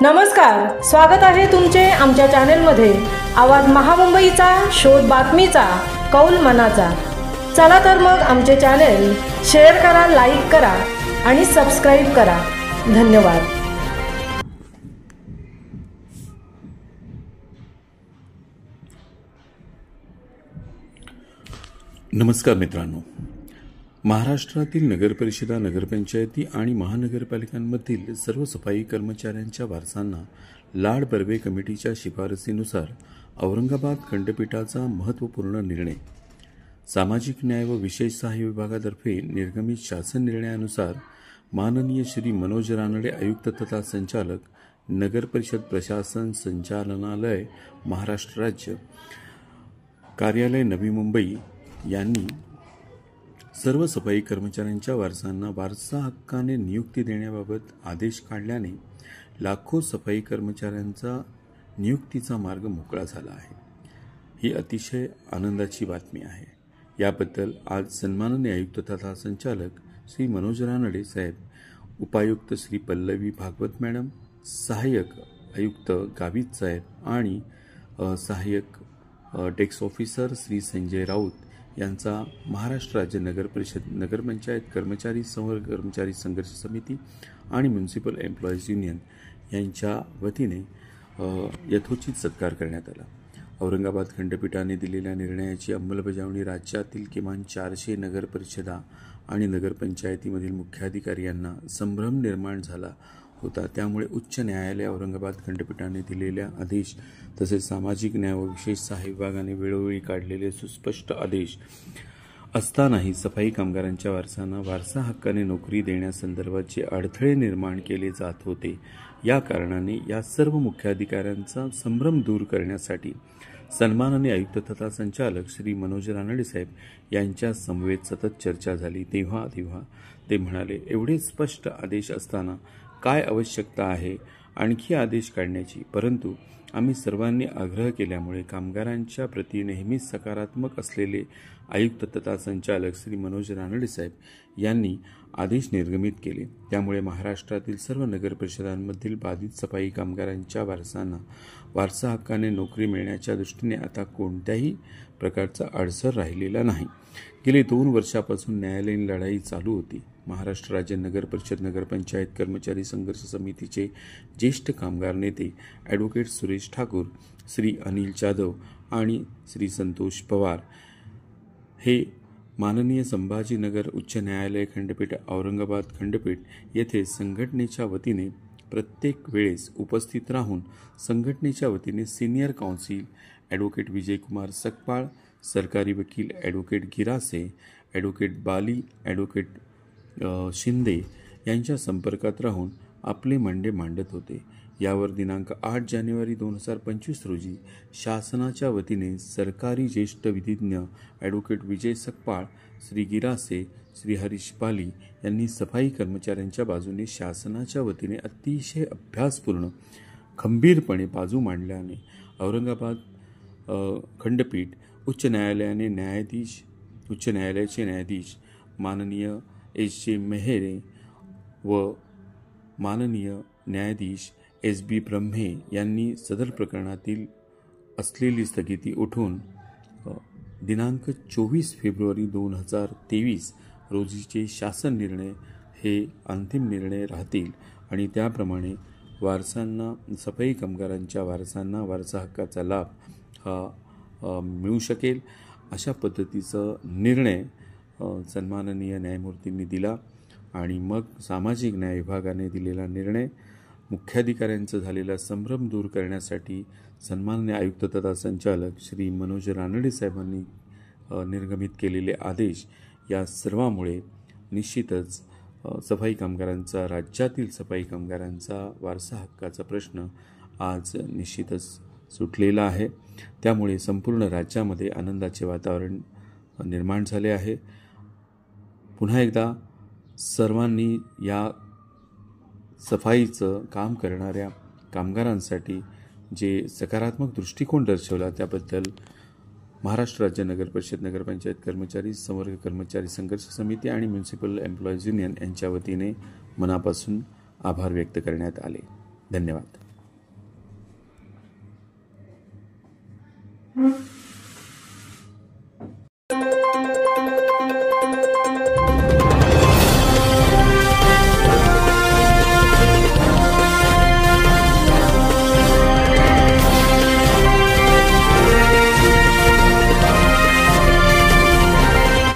नमस्कार, स्वागत आहे तुमचे आमच्या चॅनेलमध्ये। आवाज महामुंबईचा, शोध बातमीचा, कौल मनाचा। चला तर मग आमचे चॅनेल शेअर करा, लाईक करा आणि सबस्क्राइब करा। धन्यवाद। नमस्कार मित्रांनो, महाराष्ट्रातील नगरपरिषदा, नगरपंचायती आणि महानगरपालिकांमधील सर्व सफाई कर्मचाऱ्यांच्या वारसांना लाड बर्वे कमिटीच्या शिफारसीनुसार औरंगाबाद खंडपीठाचा महत्त्वपूर्ण निर्णय। सामाजिक न्याय व विशेष सहाय्य विभागातर्फे निर्गमित शासन निर्णयानुसार माननीय श्री मनोज रानडे, आयुक्त तथा संचालक, नगरपरिषद प्रशासन संचालनालय, महाराष्ट्र राज्य, कार्यालय नवी मुंबई यांनी सर्व सफाई कर्मचाऱ्यांच्या वारसांना वारसा हक्काने नियुक्ती देण्याबाबत आदेश काढल्याने लाखो सफाई कर्मचाऱ्यांचा नियुक्तीचा मार्ग मोकळा झाला आहे। ही अतिशय आनंदाची बातमी आहे। याबद्दल आज सन्माननीय आयुक्त तथा संचालक श्री मनोज रानडे साहेब, उपायुक्त श्री पल्लवी भागवत मॅडम, सहाय्यक आयुक्त गावित साहेब आणि सहाय्यक डेस्क ऑफिसर श्री संजय राऊत यांचा महाराष्ट्र राज्य नगरपरिषद, नगरपंचायत कर्मचारी कर्मचारी संघर्ष समिती आणि म्युनिसिपल एम्प्लॉईज युनियन यांच्या वतीने यथोचित सत्कार करण्यात आला। औरंगाबाद खंडपीठाने दिलेल्या निर्णयाची अंमलबजावणी राज्यातील किमान 400 नगरपरिषदा आणि नगरपंचायतीमधील मुख्याधिकारी यांना संभ्रम निर्माण झाला होता। त्यामुळे उच्च न्यायालय, औरंगाबाद खंडपीठाने दिलेल्या आदेश तसेच सामाजिक न्याय व विशेष सहाय्य विभागाने वेळोवेळी काढलेले सुस्पष्ट आदेश असतानाही सफाई कामगारांच्या वारसांना वारसा हक्काने नोकरी देण्यासंदर्भाचे अडथळे निर्माण केले जात होते। या कारणाने या सर्व मुख्याधिकाऱ्यांचा संभ्रम दूर करण्यासाठी सन्माननीय आयुक्त तथा संचालक श्री मनोज रानडे साहेब यांच्या समवेत सतत चर्चा झाली। तेव्हा ते म्हणाले, एवढे स्पष्ट आदेश असताना काय आवश्यकता आहे आणखी आदेश काढण्याची? परंतु आम्ही सर्वांनी आग्रह केल्यामुळे कामगारांच्या प्रती नेहमीच सकारात्मक असलेले आयुक्त तथा संचालक श्री मनोज रानडे साहेब यांनी आदेश निर्गमित केले। त्यामुळे महाराष्ट्रातील सर्व नगरपरिषदांमधील बाधित सफाई कामगारांच्या वारसांना वारसा हक्काने नोकरी मिळण्याच्या दृष्टीने आता कोणत्याही प्रकारचा अडसर राहिलेला नाही। गेले 2 वर्षापासून न्यायालयीन लढाई चालू होती। महाराष्ट्र राज्य नगरपरिषद, नगरपंचायत कर्मचारी संघर्ष समितीचे ज्येष्ठ कामगार नेते ॲडव्होकेट सुरेश ठाकूर, श्री अनिल जाधव आणि श्री संतोष पवार हे माननीय संभाजीनगर उच्च न्यायालय खंडपीठ, औरंगाबाद खंडपीठ येथे संघटनेच्या वतीने प्रत्येक वेळेस उपस्थित राहून संघटनेच्या वतीने senior council advocate Vijaykumar Sakpal, सरकारी वकील ॲडव्होकेट गिरासे, ॲडव्होकेट बाली, ॲडव्होकेट शिंदे यांच्या संपर्कात राहून आपले म्हणणे मांडत होते। यावर दिनांक 8 जानेवारी 2025 रोजी शासनाच्या वतीने सरकारी ज्येष्ठ विधिज्ञ ॲडव्होकेट विजय सकपाळ, श्री गिरासे, श्री हरीश बाली यांनी सफाई कर्मचाऱ्यांच्या बाजूने शासनाच्या वतीने अतिशय अभ्यासपूर्ण खंबीरपणे बाजू मांडल्याने औरंगाबाद खंडपीठ उच्च न्यायालयाचे न्यायाधीश माननीय एस.जे. मेहरे व माननीय न्यायाधीश एस.बी. ब्रह्मे यांनी सदर प्रकरणातील असलेली स्थगिती उठवून दिनांक 24 फेब्रुवारी 2023 रोजीचे शासन निर्णय हे अंतिम निर्णय राहतील आणि त्याप्रमाणे वारसांना, सफाई कामगारांच्या वारसांना वारसा हक्काचा लाभ हा मिळू शकेल अशा पद्धतीचा निर्णय सन्माननीय न्यायमूर्तींनी दिला। आणि मग सामाजिक न्याय विभागाने दिलेला निर्णय, मुख्याधिकाऱ्यांचा झालेला संभ्रम दूर करण्यासाठी सन्माननीय आयुक्त तथा संचालक श्री मनोज रानडे साहेबांनी निर्गमित केलेले आदेश, या सर्वामुळे निश्चितच सफाई कामगारांचा, राज्यातील सफाई कामगारांचा वारसा हक्काचा प्रश्न आज निश्चितच सुटलेला आहे। त्यामुळे संपूर्ण राज्यामध्ये आनंदाचे वातावरण निर्माण झाले आहे। पुन्हा एकदा सर्वांनी या सफाईचं काम करणाऱ्या कामगारांसाठी जे सकारात्मक दृष्टिकोन दर्शवला त्याबद्दल महाराष्ट्र राज्य नगरपरिषद, नगरपंचायत कर्मचारी कर्मचारी संघर्ष समिती आणि म्युनिसिपल एम्प्लॉईज युनियन यांच्या वतीने मनापासून आभार व्यक्त करण्यात आले। धन्यवाद। हं.